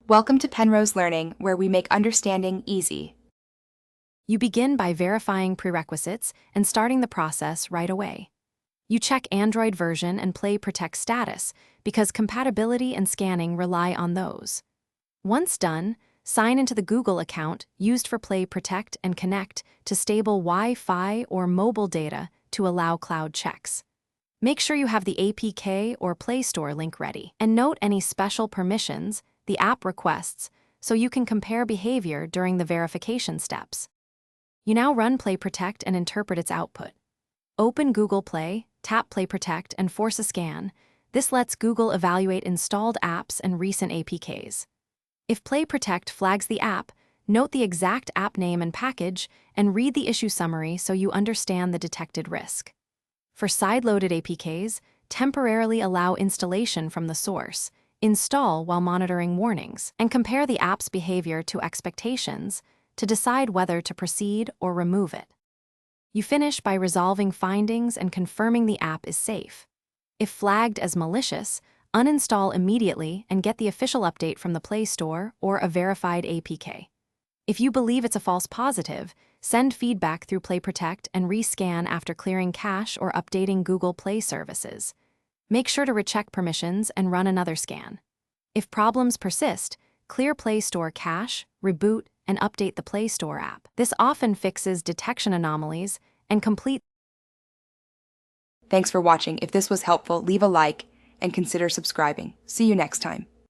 Welcome to Penrose Learning, where we make understanding easy. You begin by verifying prerequisites and starting the process right away. You check Android version and Play Protect status because compatibility and scanning rely on those. Once done, sign into the Google account used for Play Protect and connect to stable Wi-Fi or mobile data to allow cloud checks. Make sure you have the APK or Play Store link ready, and note any special permissions the app requests so you can compare behavior during the verification steps. You now run Play Protect and interpret its output. Open Google Play, tap Play Protect, and force a scan. This lets Google evaluate installed apps and recent APKs. If Play Protect flags the app, note the exact app name and package and read the issue summary so you understand the detected risk. For side-loaded APKs, temporarily allow installation from the source, install while monitoring warnings, and compare the app's behavior to expectations to decide whether to proceed or remove it. You finish by resolving findings and confirming the app is safe. If flagged as malicious, uninstall immediately and get the official update from the Play Store or a verified APK. If you believe it's a false positive, send feedback through Play Protect and rescan after clearing cache or updating Google Play services. Make sure to recheck permissions and run another scan. If problems persist, clear Play Store cache, reboot, and update the Play Store app. This often fixes detection anomalies and complete. Thanks for watching. If this was helpful, leave a like and consider subscribing. See you next time.